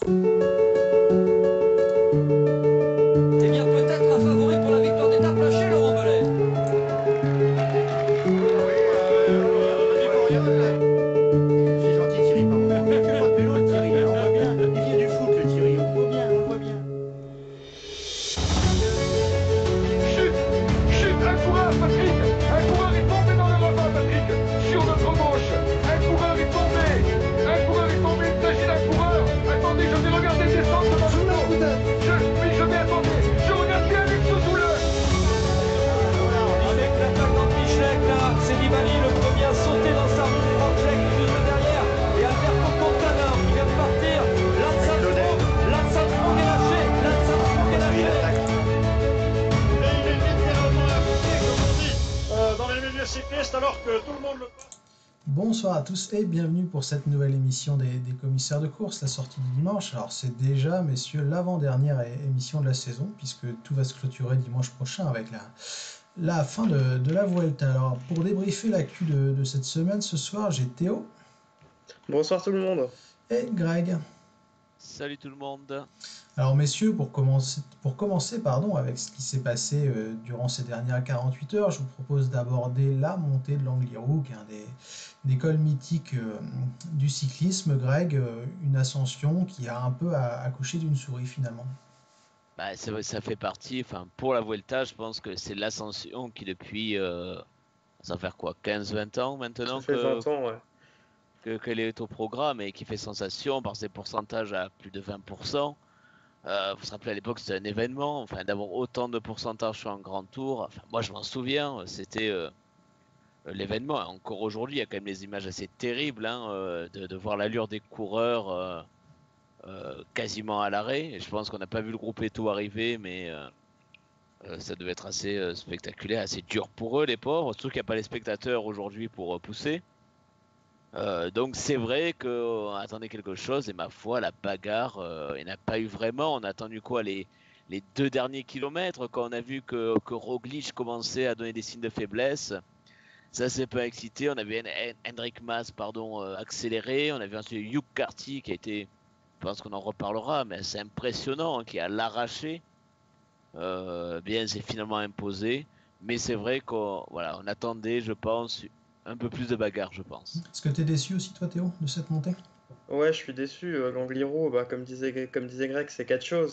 Eh bien, peut-être un favori pour la victoire d'étape lâché, Laurent Belay. C'est gentil Thierry, pardon. Il fait pas de vélo le Thierry, hein, on voit bien. Il vient du foot le Thierry, on le voit bien, on le voit bien. Chute, chute, un coureur, Patrick. Un coureur est tombé dans le ravin, Patrick. Sur notre gauche, un coureur est tombé. Un coureur est tombé, il s'agit d'un coureur. Attendez, je vais regarder descendre devant le dos. Oui, je vais attendre. Je regarde bien Alex Soule. Avec l'attaque d'Antichlek, là, c'est Nibali le premier à sauter dans sa roue. Franchek juste derrière. Et Alberto Contador qui vient de partir. Lance Armstrong est lâché. Lance Armstrong est lâché. Et il est littéralement appliqué, comme on dit, dans les milieux cyclistes, alors que tout le monde le passe. Bonsoir à tous et bienvenue pour cette nouvelle émission des commissaires de course, la sortie du dimanche. Alors c'est déjà, messieurs, l'avant-dernière émission de la saison, puisque tout va se clôturer dimanche prochain avec la fin de la Vuelta. Alors pour débriefer l'actu de cette semaine, ce soir, j'ai Théo. Bonsoir tout le monde. Et Greg. Salut tout le monde. Alors messieurs, pour commencer avec ce qui s'est passé durant ces dernières 48 heures, je vous propose d'aborder la montée de l'Angliru, qui est un des cols mythiques du cyclisme. Greg, une ascension qui a un peu accouché d'une souris finalement. Bah, ça fait partie, pour la Vuelta, je pense que c'est l'ascension qui depuis, ça va faire quoi, 15-20 ans maintenant Ça fait 20 ans, ouais. qu'elle est au programme et qui fait sensation par ses pourcentages à plus de 20%. Vous vous rappelez à l'époque c'était un événement, d'avoir autant de pourcentage sur un grand tour. Moi je m'en souviens, c'était l'événement. Encore aujourd'hui, il y a quand même des images assez terribles de voir l'allure des coureurs quasiment à l'arrêt. Et je pense qu'on n'a pas vu le groupe Eto arriver, mais ça devait être assez spectaculaire, assez dur pour eux les pauvres. Surtout qu'il n'y a pas les spectateurs aujourd'hui pour pousser. Donc c'est vrai qu'on attendait quelque chose et ma foi la bagarre il n'y en a pas eu vraiment. On a attendu quoi les 2 derniers kilomètres quand on a vu que Roglic commençait à donner des signes de faiblesse. Ça s'est pas excité. On avait Hendrik Mas accéléré. On avait ensuite Hugh Carty qui a été, je pense qu'on en reparlera, mais c'est impressionnant, qui a l'arraché. Bien c'est finalement imposé. Mais c'est vrai qu'on attendait, je pense, un peu plus de bagarre, je pense. Est-ce que tu es déçu aussi, toi, Théo, de cette montée ? Ouais, je suis déçu. L'Angliru, comme disait Greg, c'est 4 choses.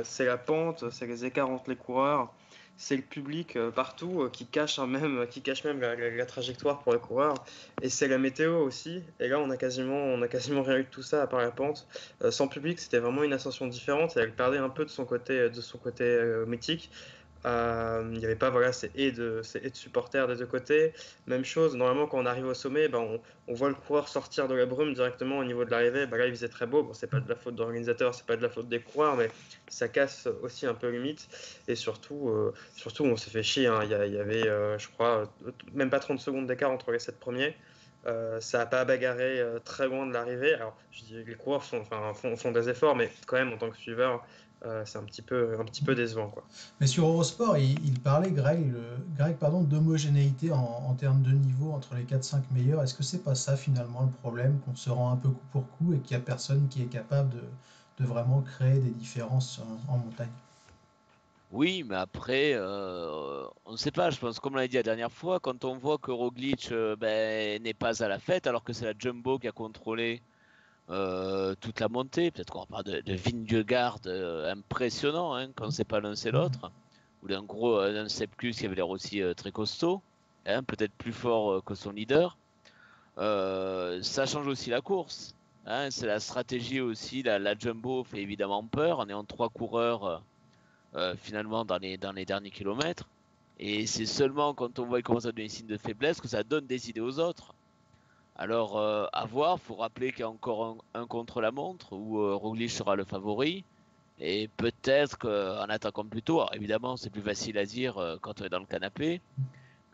C'est la pente, c'est les écarts entre les coureurs, c'est le public partout qui cache même la trajectoire pour les coureurs, et c'est la météo aussi. Et là, on a quasiment rien eu de tout ça à part la pente. Sans public, c'était vraiment une ascension différente et elle perdait un peu de son côté mythique. Il n'y avait pas ces haies de supporters des deux côtés. Même chose, normalement quand on arrive au sommet, on voit le coureur sortir de la brume directement au niveau de l'arrivée. Là il faisait très beau, c'est pas de la faute de l'organisateur, c'est pas de la faute des coureurs, mais ça casse aussi un peu le mythe. Et surtout on s'est fait chier, hein. Il y avait je crois même pas 30 secondes d'écart entre les 7 premiers. Ça n'a pas bagarré très loin de l'arrivée. Alors je dis les coureurs font des efforts, mais quand même en tant que suiveur c'est un petit peu décevant, quoi. Mais sur Eurosport, il parlait, Greg, d'homogénéité en termes de niveau entre les 4-5 meilleurs. Est-ce que c'est pas ça finalement le problème, qu'on se rend un peu coup pour coup et qu'il n'y a personne qui est capable de vraiment créer des différences en montagne ? Oui, mais après, on ne sait pas. Je pense, comme on l'a dit la dernière fois, quand on voit que Roglic n'est pas à la fête, alors que c'est la Jumbo qui a contrôlé toute la montée. Peut-être qu'on parle de Vingegaard impressionnant, hein, quand c'est pas l'un c'est l'autre. Ou d'un Sepkus qui avait l'air aussi très costaud, hein, peut-être plus fort que son leader. Ça change aussi la course. Hein, c'est la stratégie aussi. La Jumbo fait évidemment peur en ayant 3 coureurs finalement dans les derniers kilomètres. Et c'est seulement quand on voit qu'il commence à donner des signes de faiblesse que ça donne des idées aux autres. Alors, à voir, il faut rappeler qu'il y a encore un contre-la-montre où Roglic sera le favori. Et peut-être qu'en attaquant plus tôt, alors évidemment, c'est plus facile à dire quand on est dans le canapé,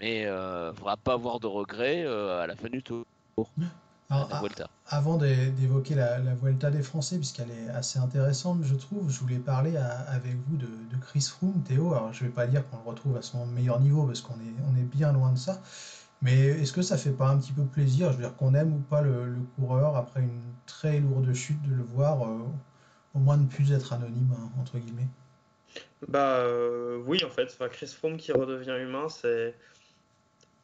mais il ne faudra pas avoir de regrets à la fin du tour. Alors, La Vuelta. avant d'évoquer la Vuelta des Français, puisqu'elle est assez intéressante, je trouve, je voulais parler avec vous de Chris Froome, Théo. Alors, je ne vais pas dire qu'on le retrouve à son meilleur niveau, parce qu'on est bien loin de ça. Mais est-ce que ça fait pas un petit peu plaisir, je veux dire, qu'on aime ou pas le coureur, après une très lourde chute, de le voir au moins ne plus être anonyme, hein, entre guillemets. Oui, en fait, enfin, Chris Froome qui redevient humain,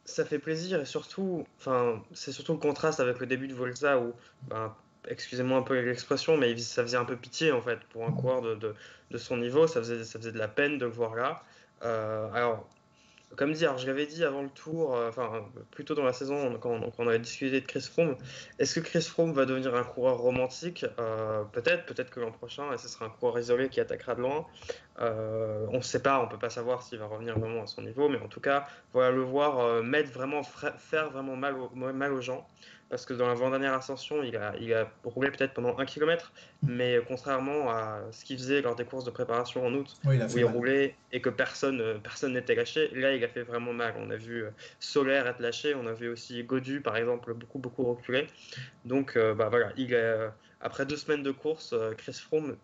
ça fait plaisir et surtout, enfin, c'est surtout le contraste avec le début de Volta où, ben, excusez-moi un peu l'expression, mais ça faisait un peu pitié en fait pour un coureur de son niveau, ça faisait de la peine de le voir là. Alors, comme dit, alors je l'avais dit avant le tour, enfin plutôt dans la saison quand on avait discuté de Chris Froome, est-ce que Chris Froome va devenir un coureur romantique? Peut-être que l'an prochain, et ce sera un coureur isolé qui attaquera de loin. On ne sait pas, on peut pas savoir s'il va revenir vraiment à son niveau, mais en tout cas, voilà, le voir mettre vraiment, faire vraiment mal aux gens, parce que dans l'avant-dernière ascension, il a roulé peut-être pendant 1 kilomètre, mais contrairement à ce qu'il faisait lors des courses de préparation en août, Oui, il a où fait il mal. roulait et que personne n'était lâché, là il a fait vraiment mal. On a vu Solaire être lâché, on a vu aussi Godu par exemple beaucoup reculer. Donc voilà, après 2 semaines de course, Chris Froome,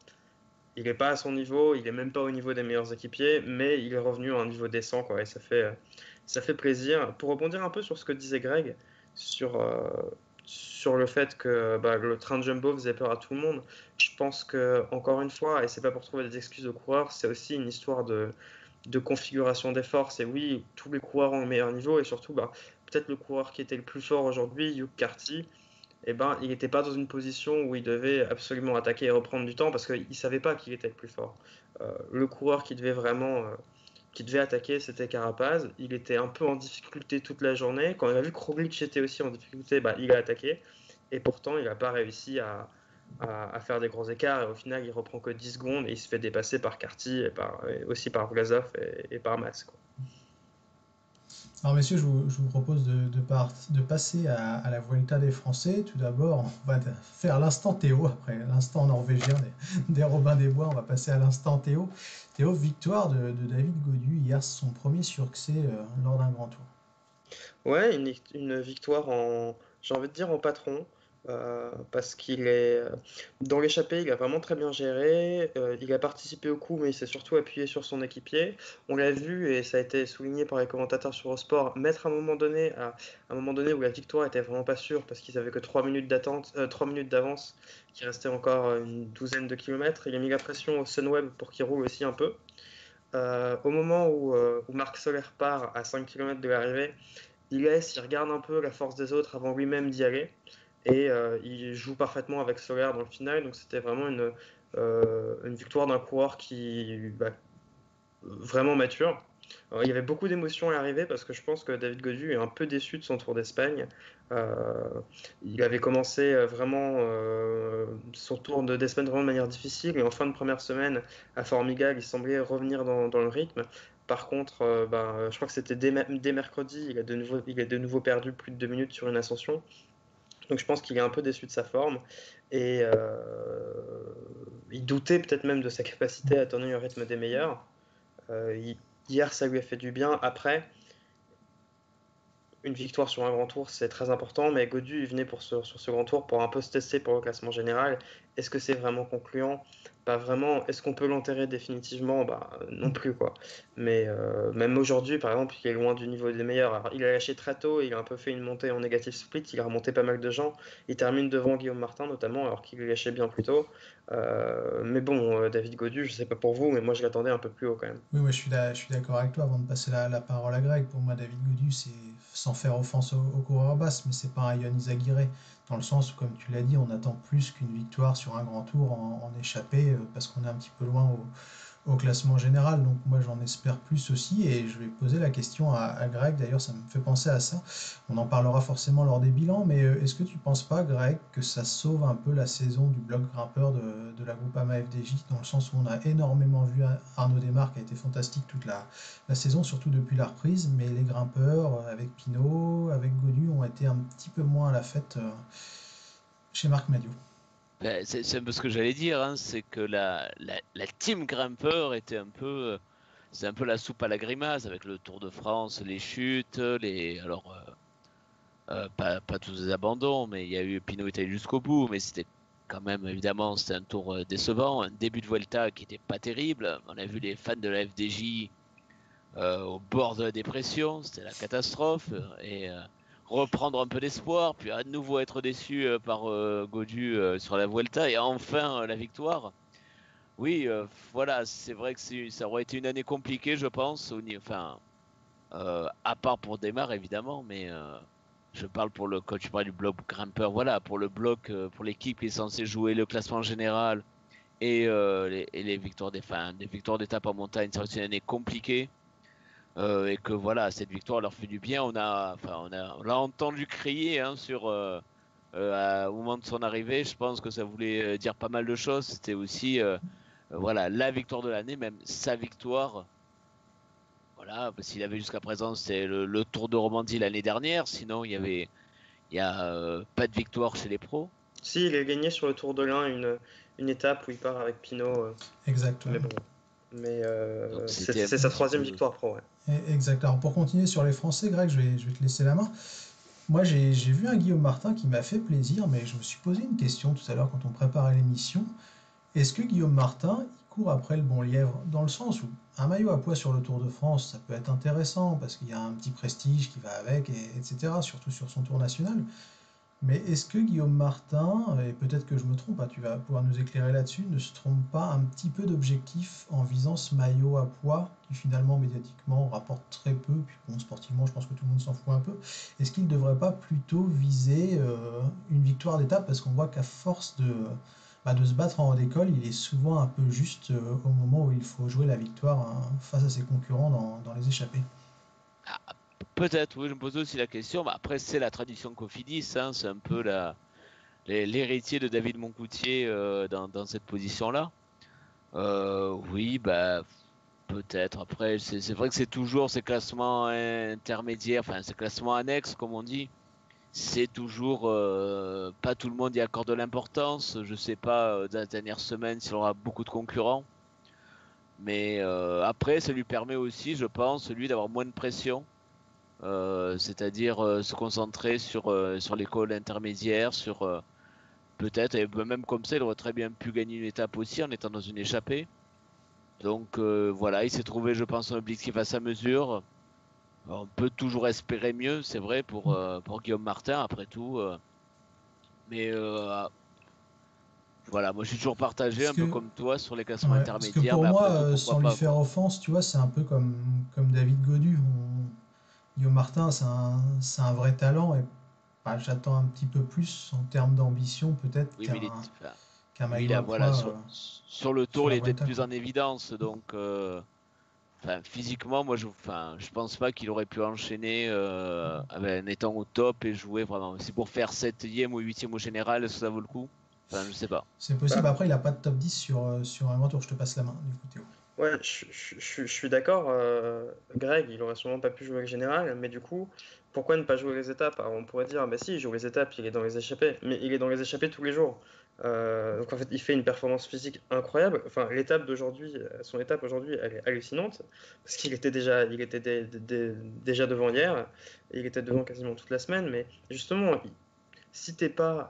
il n'est pas à son niveau, il n'est même pas au niveau des meilleurs équipiers, mais il est revenu à un niveau décent, quoi, et ça fait plaisir. Pour rebondir un peu sur ce que disait Greg, sur le fait que le train de Jumbo faisait peur à tout le monde, je pense que, encore une fois, et c'est pas pour trouver des excuses aux coureurs, c'est aussi une histoire de configuration des forces. Et oui, tous les coureurs ont le meilleur niveau, et surtout, peut-être le coureur qui était le plus fort aujourd'hui, Hugh Carty, il n'était pas dans une position où il devait absolument attaquer et reprendre du temps parce qu'il ne savait pas qu'il était le plus fort. Le coureur qui devait attaquer, c'était Carapaz. Il était un peu en difficulté toute la journée. Quand il a vu que Roglic était aussi en difficulté, il a attaqué. Et pourtant, il n'a pas réussi à faire des gros écarts. Et au final, il reprend que 10 secondes et il se fait dépasser par Carty et aussi par Vlasov et par Mas, quoi. Alors messieurs, je vous propose de passer à la Vuelta des Français. Tout d'abord, on va faire l'instant Théo, après l'instant norvégien des Robins des Bois, on va passer à l'instant Théo. Théo, victoire de David Gaudu hier, son premier succès lors d'un grand tour. Ouais, une victoire j'ai envie de dire en patron, parce qu'il est dans l'échappée, il a vraiment très bien géré. Il a participé au coup, mais il s'est surtout appuyé sur son équipier. On l'a vu et ça a été souligné par les commentateurs sur Eurosport, mettre à un moment donné où la victoire était vraiment pas sûre parce qu'ils avaient que 3 minutes d'attente, 3 minutes d'avance, qu'il restait encore une douzaine de kilomètres. Il a mis la pression au Sunweb pour qu'il roule aussi un peu. Au moment où Marc Soler part à 5 km de l'arrivée, il regarde un peu la force des autres avant lui-même d'y aller. Et il joue parfaitement avec Soler dans le final. Donc c'était vraiment une victoire d'un coureur qui vraiment mature. Alors, il y avait beaucoup d'émotions à l'arrivée parce que je pense que David Gaudu est un peu déçu de son Tour d'Espagne. Euh, il avait commencé vraiment son Tour d'Espagne vraiment de manière difficile et en fin de première semaine à Formigal, il semblait revenir dans le rythme. Par contre, je crois que c'était dès mercredi, il a de nouveau perdu plus de 2 minutes sur une ascension. Donc je pense qu'il est un peu déçu de sa forme et il doutait peut-être même de sa capacité à tenir le rythme des meilleurs. Hier, ça lui a fait du bien. Après, une victoire sur un grand tour, c'est très important, mais Gaudu, il venait sur ce grand tour pour un peu se tester pour le classement général. Est-ce que c'est vraiment concluant? Pas vraiment. Est-ce qu'on peut l'enterrer définitivement? Non plus, quoi. Mais même aujourd'hui, par exemple, il est loin du niveau des meilleurs. Alors, il a lâché très tôt, il a un peu fait une montée en négatif split, il a remonté pas mal de gens. Il termine devant Guillaume Martin, notamment, alors qu'il lâchait bien plus tôt. Mais bon, David Gaudu, je sais pas pour vous, mais moi je l'attendais un peu plus haut quand même. Oui, moi je suis d'accord avec toi. Avant de passer la parole à Greg, pour moi, David Gaudu, c'est sans faire offense aux coureurs basses, mais c'est pas un Yann Izaguirre, dans le sens où, comme tu l'as dit, on attend plus qu'une victoire sur un grand tour en échappée, parce qu'on est un petit peu loin au classement général. Donc moi j'en espère plus aussi et je vais poser la question à Greg, d'ailleurs ça me fait penser à ça. On en parlera forcément lors des bilans, mais est-ce que tu penses pas, Greg, que ça sauve un peu la saison du bloc grimpeur de la Groupama FDJ, dans le sens où on a énormément vu Arnaud Desmarques qui a été fantastique toute la saison, surtout depuis la reprise, mais les grimpeurs avec Pinot, avec Gaudu ont été un petit peu moins à la fête chez Marc Madiot. C'est un peu ce que j'allais dire, hein, c'est que la team grimpeur était un peu, c'est un peu la soupe à la grimace avec le Tour de France, les chutes, pas tous les abandons, mais il y a eu Pinot était allé jusqu'au bout, mais c'était quand même évidemment c'était un tour décevant, un début de Vuelta qui était pas terrible. On a vu les fans de la FDJ au bord de la dépression, c'était la catastrophe et reprendre un peu d'espoir, puis à nouveau être déçu par Gaudu sur la Vuelta et enfin la victoire. Oui, voilà, c'est vrai que ça aurait été une année compliquée, je pense, enfin, à part pour Desmar évidemment, mais je parle pour quand tu parles du bloc grimpeur, voilà, pour le bloc, pour l'équipe qui est censée jouer le classement général et les victoires des victoires d'étape en montagne, ça aurait été une année compliquée. Et que voilà, cette victoire leur fait du bien. On l'a entendu crier hein, au moment de son arrivée. Je pense que ça voulait dire pas mal de choses. C'était aussi voilà, la victoire de l'année, même sa victoire. Voilà, parce qu'il avait jusqu'à présent, c'est le Tour de Romandie l'année dernière. Sinon, il y a pas de victoire chez les pros. Si, il a gagné sur le Tour de l'Ain une étape où il part avec Pinot. Exact. Mais bon. Mais Donc c'est c'était un sa petit troisième peu. victoire pro. Ouais. Exact. Alors pour continuer sur les Français, Greg, je vais te laisser la main. Moi, j'ai vu un Guillaume Martin qui m'a fait plaisir, mais je me suis posé une question tout à l'heure quand on préparait l'émission. Est-ce que Guillaume Martin, il court après le bon lièvre? Dans le sens où un maillot à poids sur le Tour de France, ça peut être intéressant parce qu'il y a un petit prestige qui va avec, etc., surtout sur son tour national. Mais est-ce que Guillaume Martin, et peut-être que je me trompe, hein, tu vas pouvoir nous éclairer là-dessus, ne se trompe pas un petit peu d'objectif en visant ce maillot à poids qui finalement médiatiquement rapporte très peu, puis bon, sportivement je pense que tout le monde s'en fout un peu. Est-ce qu'il ne devrait pas plutôt viser une victoire d'étape parce qu'on voit qu'à force de se battre en haut d'école, il est souvent un peu juste au moment où il faut jouer la victoire hein, face à ses concurrents dans les échappées. Ah, peut-être, oui, je me pose aussi la question. Bah, après, c'est la tradition Cofidis, hein, c'est un peu l'héritier de David Moncoutier dans cette position-là. Oui, bah peut-être. Après, c'est vrai que c'est toujours ces classements intermédiaires, enfin ces classements annexes, comme on dit. C'est toujours pas tout le monde y accorde de l'importance. Je sais pas dans la dernière semaine s'il aura beaucoup de concurrents, mais après, ça lui permet aussi, je pense, lui d'avoir moins de pression. C'est-à-dire se concentrer sur l'école intermédiaire, sur peut-être, et même comme ça, il aurait très bien pu gagner une étape aussi en étant dans une échappée. Donc voilà, il s'est trouvé, je pense, un objectif à sa mesure. On peut toujours espérer mieux, c'est vrai, pour Guillaume Martin, après tout. Mais voilà, moi je suis toujours partagé, Parce un peu que, comme toi, sur les classements ouais, parce que intermédiaires, pour mais moi, après tout, pourquoi sans lui pas, faire quoi. offense, tu vois, c'est un peu comme David Godu. Guillaume Martin, c'est un vrai talent et bah, j'attends un petit peu plus en termes d'ambition peut-être Oui, mais enfin, qu'un lui, maillot là, à voilà, poids sur le sur tour, il la est peut-être Vuelta, plus quoi. en évidence, donc enfin, physiquement, moi, je pense pas qu'il aurait pu enchaîner en étant au top et jouer vraiment. C'est pour faire 7e ou 8e au général, est-ce que ça vaut le coup? Enfin, je sais pas. C'est possible. Bah, Après, il n'a pas de top 10 sur un grand tour. Je te passe la main, du coup, Théo. ouais, je suis d'accord. Greg, il aurait sûrement pas pu jouer le général, mais du coup, pourquoi ne pas jouer les étapes? Alors, on pourrait dire, bah si, il joue les étapes, il est dans les échappées, mais il est dans les échappées tous les jours. Donc en fait, il fait une performance physique incroyable. Enfin, l'étape d'aujourd'hui, son étape aujourd'hui, elle est hallucinante parce il était déjà devant hier, et il était devant quasiment toute la semaine. Mais justement, si t'es pas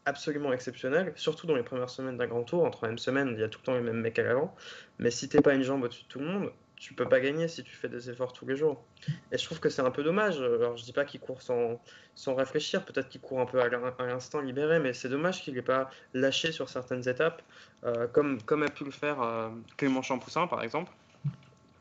absolument exceptionnel, surtout dans les premières semaines d'un grand tour, en troisième semaine, il y a tout le temps les mêmes mecs à l'avant, mais si t'es pas une jambe au-dessus de tout le monde, tu peux pas gagner si tu fais des efforts tous les jours. Et je trouve que c'est un peu dommage. Alors je dis pas qu'il court sans réfléchir, peut-être qu'il court un peu à l'instant libéré, mais c'est dommage qu'il n'ait pas lâché sur certaines étapes, comme a pu le faire Clément Champoussin par exemple,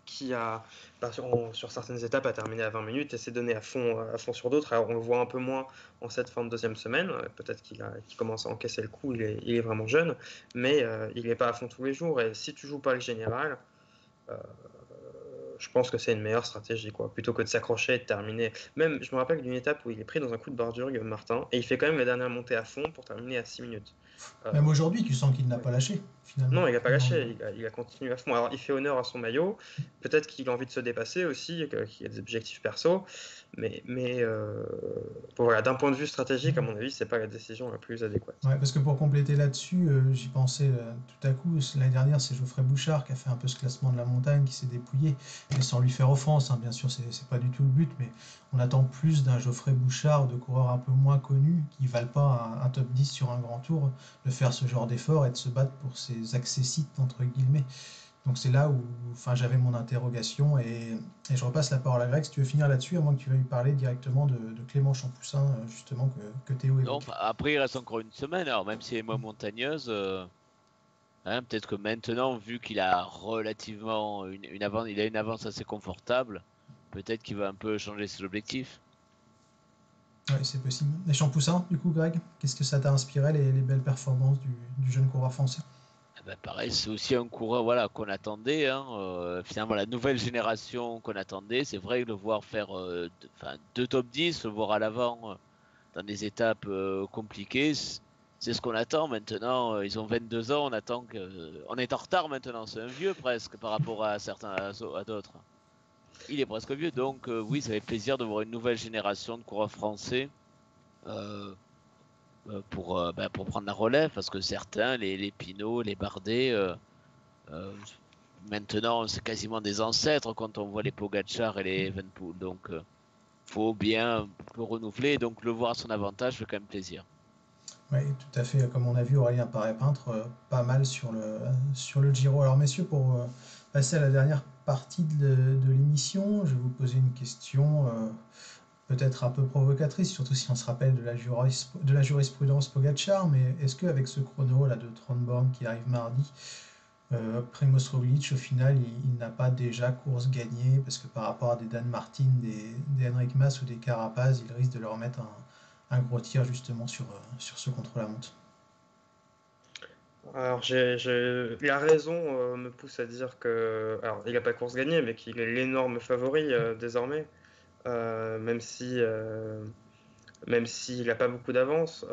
qui a, bah, sur certaines étapes, a terminé à 20 minutes et s'est donné à fond sur d'autres. Alors on le voit un peu moins en cette fin de deuxième semaine. Peut-être qu'il commence à encaisser le coup, il est vraiment jeune, mais il n'est pas à fond tous les jours. Et si tu joues pas le général, euh, je pense que c'est une meilleure stratégie, quoi, plutôt que de s'accrocher et de terminer. Même, je me rappelle d'une étape où il est pris dans un coup de bordure, Guillaume Martin, et il fait quand même la dernière montée à fond pour terminer à 6 minutes. Même Euh, aujourd'hui, tu sens qu'il n'a pas lâché, finalement. non, il n'a pas Aujourd'hui. lâché, il a continué à fond. Alors, il fait honneur à son maillot. Peut-être qu'il a envie de se dépasser aussi, qu'il a des objectifs perso. Mais bon, voilà, d'un point de vue stratégique, à mon avis, c'est pas la décision la plus adéquate. Ouais, parce que pour compléter là-dessus, j'y pensais tout à coup. L'année dernière, c'est Geoffrey Bouchard qui a fait un peu ce classement de la montagne, qui s'est dépouillé. Mais sans lui faire offense, hein, bien sûr, c'est pas du tout le but. Mais on attend plus d'un Geoffrey Bouchard, de coureurs un peu moins connus, qui ne valent pas un top 10 sur un grand tour, de faire ce genre d'effort et de se battre pour ses accessites, entre guillemets. Donc c'est là où enfin, j'avais mon interrogation et je repasse la parole à Greg si tu veux finir là-dessus, à moins que tu veuilles parler directement de Clément Champoussin, justement, que Théo Non, évoque. après, il reste encore une semaine, alors même si elle est moins montagneuse, Hein, peut-être que maintenant, vu qu'il a relativement une avance, il a une avance assez confortable, peut-être qu'il va un peu changer ses objectifs. Ouais, c'est possible. Les Champoussin, du coup, Greg, qu'est-ce que ça t'a inspiré, les belles performances du jeune coureur français? Eh ben, pareil, c'est aussi un coureur voilà, qu'on attendait. Hein, finalement, la nouvelle génération qu'on attendait, c'est vrai que le voir faire deux top 10, le voir à l'avant dans des étapes compliquées, c'est ce qu'on attend maintenant. Ils ont 22 ans, on attend que. On est en retard maintenant, c'est un vieux presque par rapport à certains à d'autres. Il est presque vieux, donc oui, ça fait plaisir de voir une nouvelle génération de coureurs français euh, pour prendre la relève, parce que certains, les Pinot, les Bardet, euh, maintenant c'est quasiment des ancêtres quand on voit les Pogacar et les Evenepoel, donc faut bien le renouveler, donc le voir à son avantage fait quand même plaisir. Oui, tout à fait. Comme on a vu, Aurélien Paré-Peintre, pas mal sur le Giro. Alors, messieurs, pour passer à la dernière partie de l'émission, je vais vous poser une question peut-être un peu provocatrice, surtout si on se rappelle de la jurisprudence Pogacar, mais est-ce qu'avec ce chrono là, de 30 bornes qui arrive mardi, Primoz Roglic, au final, il n'a pas déjà course gagnée, parce que par rapport à des Dan Martin, des Enric Mas ou des Carapaz, il risque de leur mettre un gros tir justement sur ce contre-la-montre. Alors, la raison me pousse à dire que, alors, il n'a pas course gagnée, mais qu'il est l'énorme favori désormais, euh, même si, euh, même s'il n'a pas beaucoup d'avance.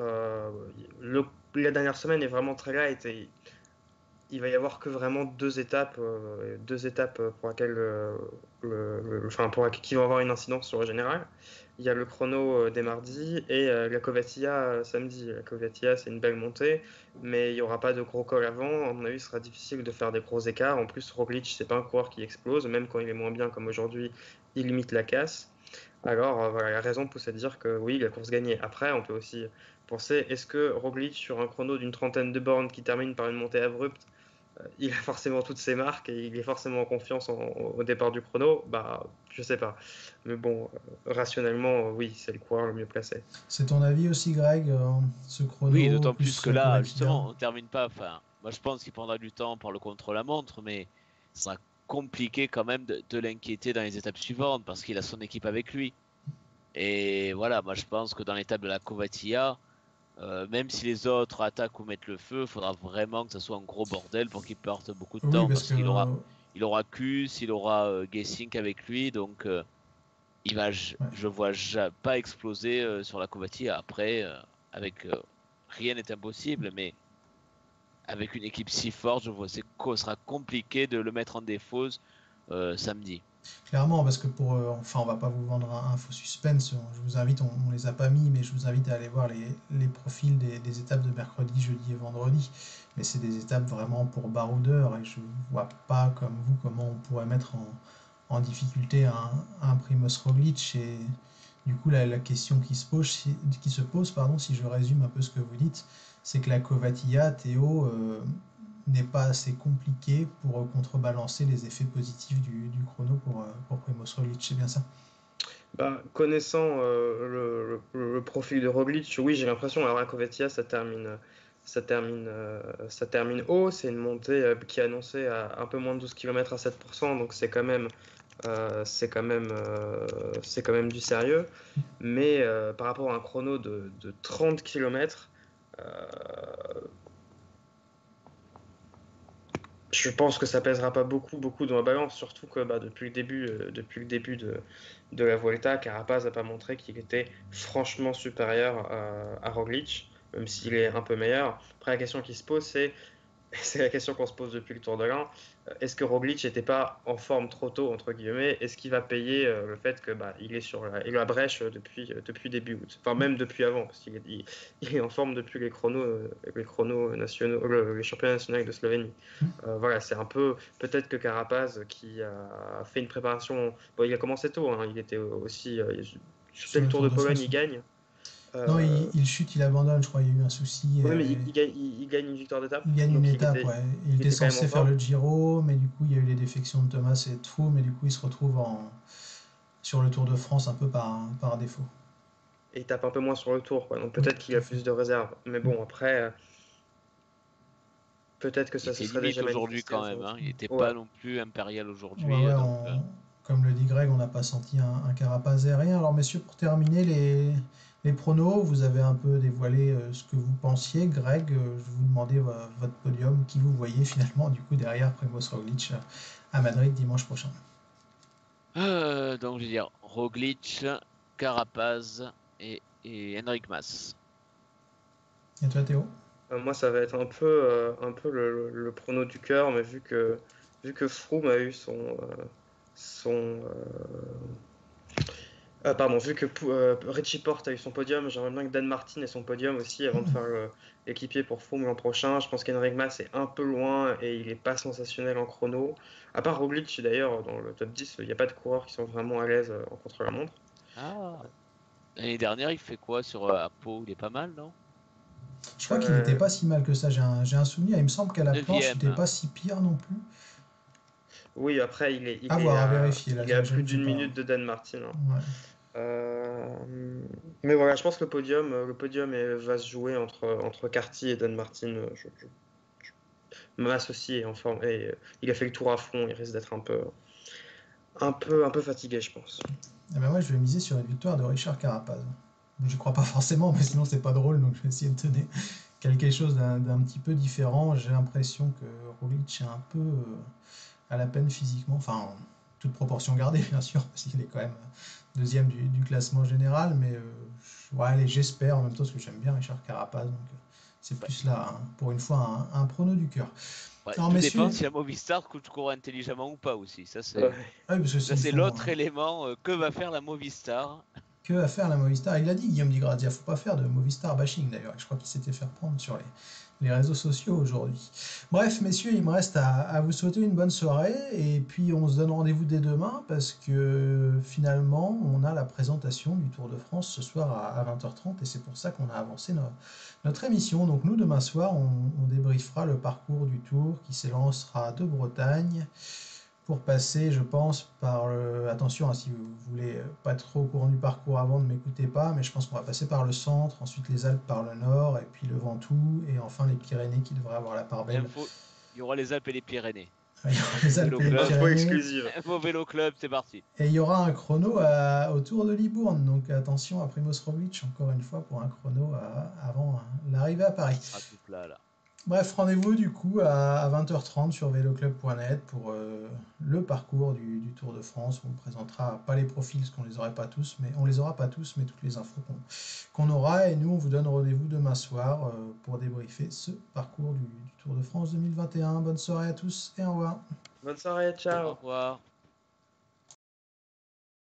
La dernière semaine est vraiment très light et il va y avoir que vraiment deux étapes pour lesquelles, enfin, qui vont avoir une incidence sur le général. Il y a le chrono des mardis et la Covatia samedi. La Covatia, c'est une belle montée, mais il n'y aura pas de gros col avant. À mon avis, ce sera difficile de faire des gros écarts. En plus, Roglic, c'est pas un coureur qui explose, même quand il est moins bien comme aujourd'hui, il limite la casse. Alors, voilà, la raison pousse à dire que oui, la course gagnée. Après, on peut aussi penser, est-ce que Roglic, sur un chrono d'une trentaine de bornes qui termine par une montée abrupte, il a forcément toutes ses marques et il est forcément en confiance au départ du chrono? Bah, je sais pas. Mais bon, rationnellement, oui, c'est le coureur le mieux placé. C'est ton avis aussi, Greg, ce Oui, chrono d'autant plus plus que là, Covatia? justement, on termine pas. Enfin, moi je pense qu'il prendra du temps pour le contre-la-montre, mais ce sera compliqué quand même de l'inquiéter dans les étapes suivantes parce qu'il a son équipe avec lui. Et voilà, moi je pense que dans l'étape de la Covatia, même si les autres attaquent ou mettent le feu, il faudra vraiment que ça soit un gros bordel pour qu'il perde beaucoup de Oui, temps parce parce que il aura Kuss, il aura Gesink avec lui, donc ouais. je vois pas exploser sur la Covatia. Après, avec rien n'est impossible, mais avec une équipe si forte, je vois que ce sera compliqué de le mettre en défaut samedi. Clairement, parce que enfin, on va pas vous vendre un faux suspense. Je vous invite, on les a pas mis, mais je vous invite à aller voir les profils des étapes de mercredi, jeudi et vendredi. Mais c'est des étapes vraiment pour baroudeurs et je vois pas comme vous comment on pourrait mettre en difficulté un Primoz Roglic. Et du coup, la question qui se pose, pardon, si je résume un peu ce que vous dites, c'est que la Covatilla, Théo, n'est pas assez compliqué pour contrebalancer les effets positifs du chrono pour Primoz Roglic, c'est bien ça? Bah, connaissant le profil de Roglic, oui, j'ai l'impression. Alors, la Covatia, ça termine haut. C'est une montée qui est annoncée à un peu moins de 12 km à 7%, donc c'est quand même du sérieux. Mais par rapport à un chrono de 30 km, je pense que ça pèsera pas beaucoup dans la balance, surtout que bah, depuis le début de la Vuelta, Carapaz n'a pas montré qu'il était franchement supérieur à Roglic, même s'il est un peu meilleur. Après, la question qui se pose, c'est la question qu'on se pose depuis le Tour de l'Ain. Est-ce que Roglic n'était pas en forme trop tôt, entre guillemets? Est-ce qu'il va payer le fait que bah, il est sur la brèche depuis début août? Enfin, même depuis avant, parce il est en forme depuis les chronos nationaux, les championnats nationaux de Slovénie. Voilà, c'est un peu peut-être que Carapaz qui a fait une préparation. Bon, il a commencé tôt, hein, il était aussi. Sur C'était le le Tour Tour de de Pologne, France. il gagne. Non, Euh, il chute, il abandonne, je crois, il y a eu un souci. ouais, mais il gagne une victoire d'étape, Il gagne une donc étape, ouais. Il il était était quand même en censé faire forme. le Giro, mais du coup, il y a eu les défections de Thomas et de Froome, mais du coup, il se retrouve sur le Tour de France un peu par défaut. Et il tape un peu moins sur le tour, quoi. Donc Oui, peut-être qu'il tout a à fait. plus de réserves. Mais bon, après, Peut-être que Il ça se était serait limite déjà aujourd'hui manifesté quand même, hein. Il n'était Ouais. pas non plus impérial aujourd'hui. Ouais, Donc, comme le dit Greg, on n'a pas senti un Carapaz aérien. Alors messieurs, pour terminer les pronos, vous avez un peu dévoilé ce que vous pensiez. Greg, je vous demandais votre podium, qui vous voyez finalement du coup derrière Primoz Roglic à Madrid dimanche prochain. donc je vais dire Roglic, Carapaz et Enric Mas. Et toi Théo? Moi, ça va être un peu le prono du cœur, mais vu que Froome a eu son pardon, vu que Richie Porte a eu son podium, j'aimerais bien que Dan Martin ait son podium aussi avant de faire l'équipier pour Froome l'an prochain. Je pense qu'Henrik Mas est un peu loin et il est pas sensationnel en chrono. À part Roglic d'ailleurs, dans le top 10, il n'y a pas de coureurs qui sont vraiment à l'aise en contre-la-montre. Ah, l'année dernière, il fait quoi sur à Pau? Il est pas mal, non? Je crois qu'il n'était pas si mal que ça. J'ai un souvenir. Il me semble qu'à la planche, il n'était 9e. pas si pire non plus. Oui, après, À voir, à vérifier. Là, il est à plus j'avoue que j'ai d'une pas. minute de Dan Martin, hein. Ouais. Mais voilà, je pense que le podium va se jouer entre Carty et Dan Martin. Mas aussi est en forme et il a fait le tour à fond. Il risque d'être un peu fatigué, je pense. Eh ben moi, je vais miser sur une victoire de Richard Carapaz. Je crois pas forcément, mais sinon c'est pas drôle, donc je vais essayer de donner quelque chose d'un petit peu différent. J'ai l'impression que Roglic est un peu à la peine physiquement, enfin, toute proportion gardée, bien sûr, parce qu'il est quand même deuxième du classement général, mais ouais, allez, j'espère en même temps, parce que j'aime bien Richard Carapaz, donc c'est plus là, hein, pour une fois, un prono du cœur. Ouais, Alors, tout messieurs, dépend si la Movistar court intelligemment ou pas aussi. Ça, c'est Ouais. ah oui, parce que ça, s'ils c'est font, l'autre élément. Que va faire la Movistar? que va faire la Movistar? Il l'a dit, Guillaume Di Grazia, faut pas faire de Movistar bashing d'ailleurs. Je crois qu'il s'était fait reprendre sur les réseaux sociaux aujourd'hui. Bref, messieurs, il me reste à vous souhaiter une bonne soirée et puis on se donne rendez-vous dès demain parce que finalement, on a la présentation du Tour de France ce soir à 20h30 et c'est pour ça qu'on a avancé notre émission. Donc nous, demain soir, on débriefera le parcours du Tour qui s'élancera de Bretagne pour passer, je pense, par le... Attention, hein, si vous voulez pas être trop au courant du parcours avant, ne m'écoutez pas, mais je pense qu'on va passer par le centre, ensuite les Alpes par le nord, et puis le Ventoux, et enfin les Pyrénées qui devraient avoir la part belle. Info, il y aura les Alpes et les Pyrénées. Il y aura les Alpes et les Vélo club. Info Pyrénées, exclusive. Info Vélo Club, c'est parti. et il y aura un chrono autour de Libourne, donc attention à Primoz Roglic, encore une fois, pour un chrono avant l'arrivée à Paris. Ce sera tout plat là. Bref, rendez-vous du coup à 20h30 sur veloclub.net pour le parcours du Tour de France. On ne présentera pas les profils parce qu'on les aura pas tous, mais toutes les infos qu'on aura. Et nous, on vous donne rendez-vous demain soir pour débriefer ce parcours du Tour de France 2021. Bonne soirée à tous et au revoir. Bonne soirée, ciao. Au revoir.